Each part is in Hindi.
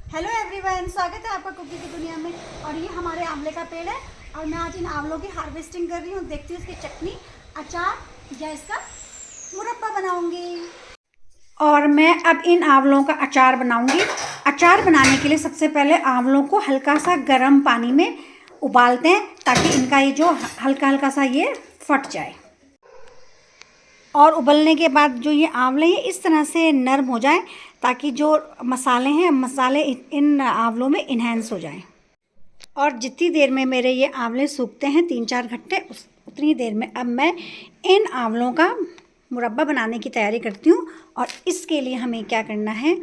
हेलो एवरीवन, स्वागत है आपका कुकी की दुनिया में। और ये हमारे आंवले का पेड़ है और मैं आज इन आंवलों की हार्वेस्टिंग कर रही हूँ। देखती हूँ इसकी चटनी, अचार या इसका मुरब्बा बनाऊंगी। और मैं अब इन आंवलों का अचार बनाऊंगी। अचार बनाने के लिए सबसे पहले आंवलों को हल्का सा गर्म पानी में उबालते हैं ताकि इनका ये जो हल्का हल्का सा ये फट जाए। और उबलने के बाद जो ये आंवले हैं इस तरह से नरम हो जाएं ताकि जो मसाले हैं मसाले इन आंवलों में इन्हेंस हो जाएं। और जितनी देर में मेरे ये आंवले सूखते हैं 3-4 घंटे उतनी देर में अब मैं इन आंवलों का मुरब्बा बनाने की तैयारी करती हूँ। और इसके लिए हमें क्या करना है,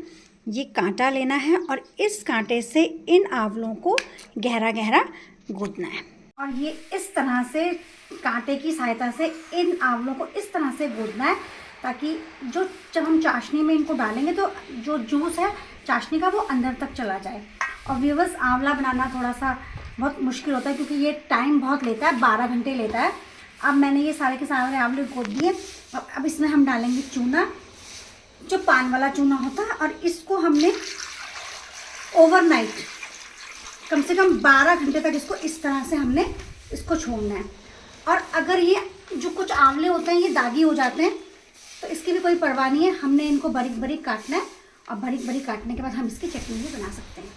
ये कांटा लेना है और इस कांटे से इन आंवलों को गहरा गहरा गूंथना है। और ये इस तरह से कांटे की सहायता से इन आंवलों को इस तरह से गूंथना है ताकि जो जब हम चाशनी में इनको डालेंगे तो जो जूस है चाशनी का वो अंदर तक चला जाए। और व्यूअर्स, आंवला बनाना थोड़ा सा बहुत मुश्किल होता है क्योंकि ये टाइम बहुत लेता है, 12 घंटे लेता है। अब मैंने ये सारे के सारे आंवले गूंथ दिए। अब इसमें हम डालेंगे चूना, जो पान वाला चूना होता है, और इसको हमने ओवरनाइट कम से कम 12 घंटे तक इसको इस तरह से हमने इसको छोड़ना है। और अगर ये जो कुछ आंवले होते हैं ये दागी हो जाते हैं तो इसकी भी कोई परवाह नहीं है, हमने इनको बारीक बारीक काटना है और बारीक बारीक काटने के बाद हम इसकी चटनी भी बना सकते हैं।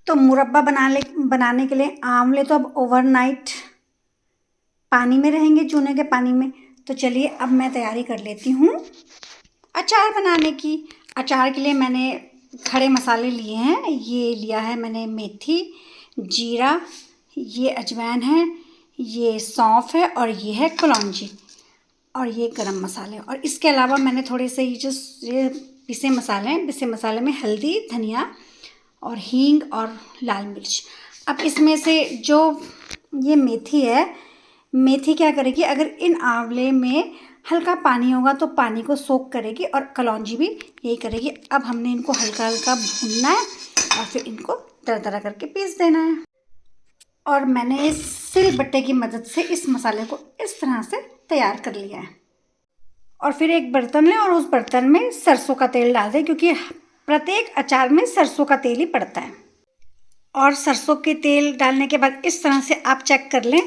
तो मुरब्बा बनाने के लिए आंवले तो अब ओवरनाइट पानी में रहेंगे, चूने के पानी में। तो चलिए अब मैं तैयारी कर लेती हूँ अचार बनाने की। अचार के लिए मैंने खड़े मसाले लिए हैं। ये लिया है मैंने मेथी, जीरा, ये अजवाइन है, ये सौंफ है और ये है कलौंजी और ये गरम मसाले। और इसके अलावा मैंने थोड़े से ये पिसे मसाले हैं। पिसे मसाले में हल्दी, धनिया और हींग और लाल मिर्च। अब इसमें से जो ये मेथी है, मेथी क्या करेगी, अगर इन आंवले में हल्का पानी होगा तो पानी को सोख करेगी और कलौंजी भी यही करेगी। अब हमने इनको हल्का हल्का भूनना है और फिर इनको दरदरा करके पीस देना है। और मैंने इस सिलबट्टे की मदद से इस मसाले को इस तरह से तैयार कर लिया है। और फिर एक बर्तन लें और उस बर्तन में सरसों का तेल डाल दें क्योंकि प्रत्येक अचार में सरसों का तेल ही पड़ता है। और सरसों के तेल डालने के बाद इस तरह से आप चेक कर लें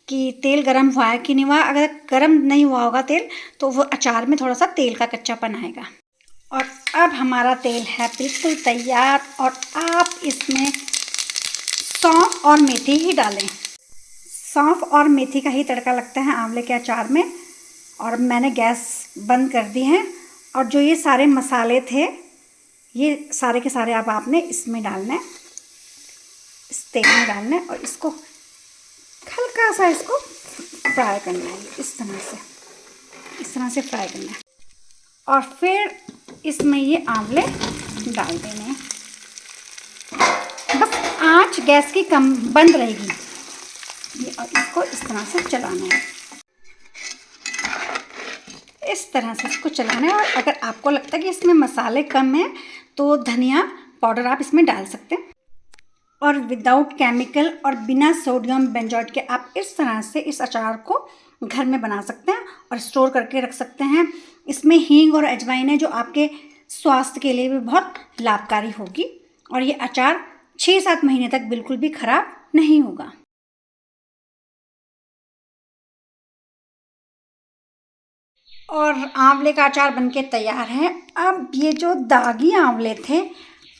कि तेल गर्म हुआ है कि नहीं हुआ। अगर गर्म नहीं हुआ होगा तेल तो वो अचार में थोड़ा सा तेल का कच्चापन आएगा। और अब हमारा तेल है बिल्कुल तैयार और आप इसमें सौंफ और मेथी ही डालें। सौंफ और मेथी का ही तड़का लगता है आंवले के अचार में। और मैंने गैस बंद कर दी है और जो ये सारे मसाले थे ये सारे के सारे अब आपने इसमें डालना है, इस तेल में डालना है और इसको हल्का सा इसको फ्राई करना है। इस तरह से फ्राई करना है। और फिर इसमें ये आंवले डाल देने हैं। बस आंच गैस की कम बंद रहेगी ये, और इसको इस तरह से चलाना है। इस तरह से इसको चलाना है। और अगर आपको लगता है कि इसमें मसाले कम हैं तो धनिया पाउडर आप इसमें डाल सकते हैं। और विदाउट केमिकल और बिना सोडियम बेंजोएट के आप इस तरह से इस अचार को घर में बना सकते हैं और स्टोर करके रख सकते हैं। इसमें हींग और अजवाइन है जो आपके स्वास्थ्य के लिए भी बहुत लाभकारी होगी। और ये अचार 6-7 महीने तक बिल्कुल भी ख़राब नहीं होगा। और आंवले का अचार बनके तैयार है। अब ये जो दागी आंवले थे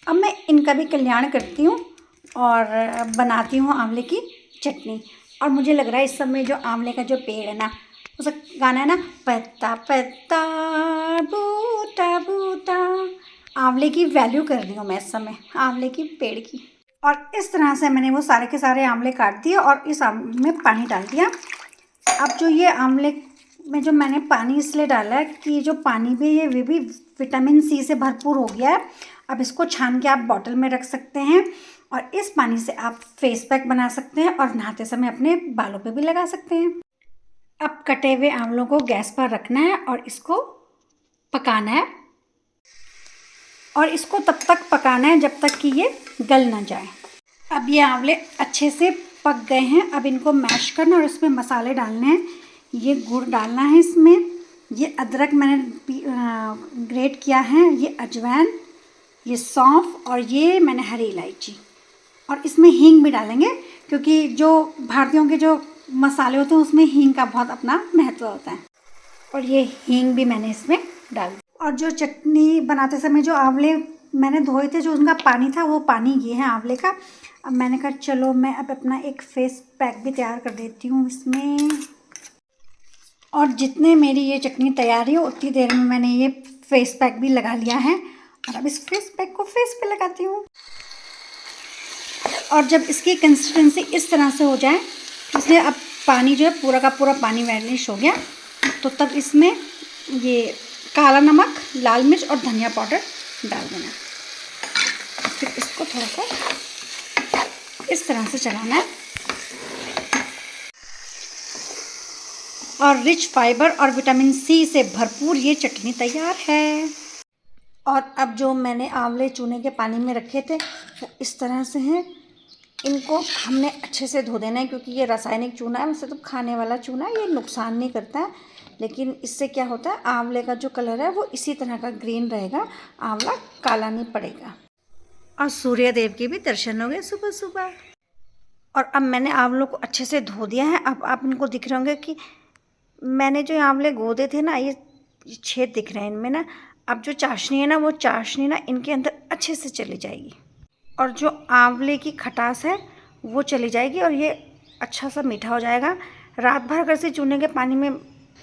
अब मैं इनका भी कल्याण करती हूँ और बनाती हूँ आंवले की चटनी। और मुझे लग रहा है इस समय जो आंवले का जो पेड़ है ना, उसका गाना है ना, पत्ता पत्ता बूटा बूटा, आंवले की वैल्यू कर रही हूँ मैं इस समय, आंवले की पेड़ की। और इस तरह से मैंने वो सारे के सारे आंवले काट दिए और इस आंवले में पानी डाल दिया। अब जो ये आंवले में जो मैंने पानी इसलिए डाला है कि जो पानी भी ये भी विटामिन सी से भरपूर हो गया है। अब इसको छान के आप बॉटल में रख सकते हैं और इस पानी से आप फेस पैक बना सकते हैं और नहाते समय अपने बालों पे भी लगा सकते हैं। अब कटे हुए आंवलों को गैस पर रखना है और इसको पकाना है। और इसको तब तक पकाना है जब तक कि ये गल ना जाए। अब ये आंवले अच्छे से पक गए हैं। अब इनको मैश करना और इसमें मसाले डालने हैं। ये गुड़ डालना है इसमें, ये अदरक मैंने ग्रेट किया है, ये अजवाइन ये सौंफ और ये मैंने हरी इलायची, और इसमें हींग भी डालेंगे क्योंकि जो भारतीयों के जो मसाले होते हैं उसमें हींग का बहुत अपना महत्व होता है। और ये हींग भी मैंने इसमें डाल दिया। और जो चटनी बनाते समय जो आंवले मैंने धोए थे, जो उनका पानी था, वो पानी ये है आंवले का। अब मैंने कहा चलो मैं अब अपना एक फेस पैक भी तैयार कर देती हूँ इसमें। और जितने मेरी ये चटनी तैयार है उतनी देर में मैंने ये फेस पैक भी लगा लिया है। और अब इस फेस पैक को फेस पे लगाती हूँ। और जब इसकी कंसिस्टेंसी इस तरह से हो जाए, इसलिए अब पानी जो है पूरा का पूरा पानी वैनिश हो गया, तो तब इसमें ये काला नमक, लाल मिर्च और धनिया पाउडर डाल देना। फिर इसको थोड़ा सा इस तरह से चलाना है। और रिच फाइबर और विटामिन सी से भरपूर ये चटनी तैयार है। और अब जो मैंने आंवले चूने के पानी में रखे थे वो इस तरह से हैं। इनको हमने अच्छे से धो देना है क्योंकि ये रासायनिक चूना है, वैसे तो खाने वाला चूना है, ये नुकसान नहीं करता है। लेकिन इससे क्या होता है, आंवले का जो कलर है वो इसी तरह का ग्रीन रहेगा, आंवला काला नहीं पड़ेगा। और सूर्य देव के भी दर्शन हो गए सुबह सुबह। और अब मैंने आंवलों को अच्छे से धो दिया है। अब आप इनको दिख रहे होंगे कि मैंने जो आंवले गोदे थे ना, ये छेद दिख रहे हैं इनमें ना। अब जो चाशनी है ना, वो चाशनी ना इनके अंदर अच्छे से चली जाएगी और जो आंवले की खटास है वो चली जाएगी और ये अच्छा सा मीठा हो जाएगा। रात भर अगर से चूने के पानी में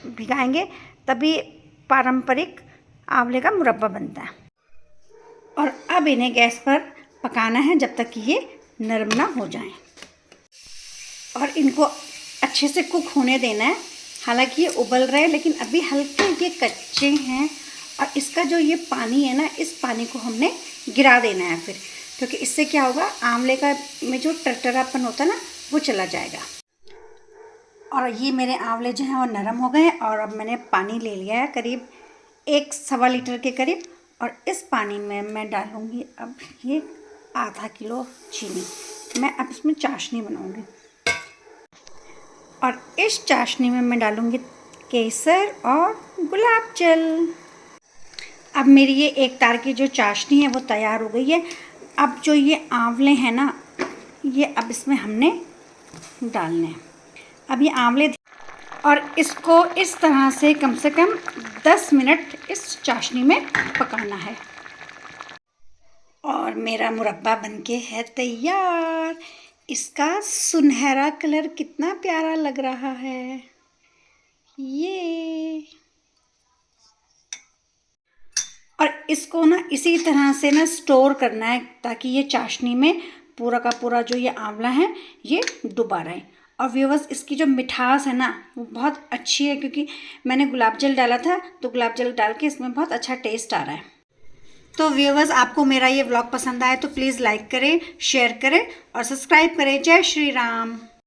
भिगाएंगे तभी पारंपरिक आंवले का मुरब्बा बनता है। और अब इन्हें गैस पर पकाना है जब तक कि ये नरम ना हो जाएं। और इनको अच्छे से कुक होने देना है। हालांकि ये उबल रहे हैं लेकिन अभी हल्के ये कच्चे हैं। और इसका जो ये पानी है ना, इस पानी को हमने गिरा देना है फिर, क्योंकि इससे क्या होगा, आंवले का में जो टरटरापन होता है ना वो चला जाएगा। और ये मेरे आंवले जो हैं वो नरम हो गए और अब मैंने पानी ले लिया है करीब 1-1.25 लीटर के करीब। और इस पानी में मैं डालूँगी अब ये आधा किलो चीनी। मैं अब इसमें चाशनी बनाऊँगी और इस चाशनी में मैं डालूँगी केसर और गुलाब जल। अब मेरी ये एक तार की जो चाशनी है वो तैयार हो गई है। अब जो ये आंवले हैं ना, ये अब इसमें हमने डालने हैं। अब ये आंवले और इसको इस तरह से कम 10 मिनट इस चाशनी में पकाना है। और मेरा मुरब्बा बनके है तैयार। इसका सुनहरा कलर कितना प्यारा लग रहा है ये। और इसको ना इसी तरह से ना स्टोर करना है ताकि ये चाशनी में पूरा का पूरा जो ये आंवला है ये डुबा रहे। और व्यूअर्स, इसकी जो मिठास है ना वो बहुत अच्छी है क्योंकि मैंने गुलाब जल डाला था, तो गुलाब जल डाल के इसमें बहुत अच्छा टेस्ट आ रहा है। तो व्यूअर्स, आपको मेरा ये व्लॉग पसंद आए तो प्लीज़ लाइक करें, शेयर करें और सब्सक्राइब करें। जय श्री राम।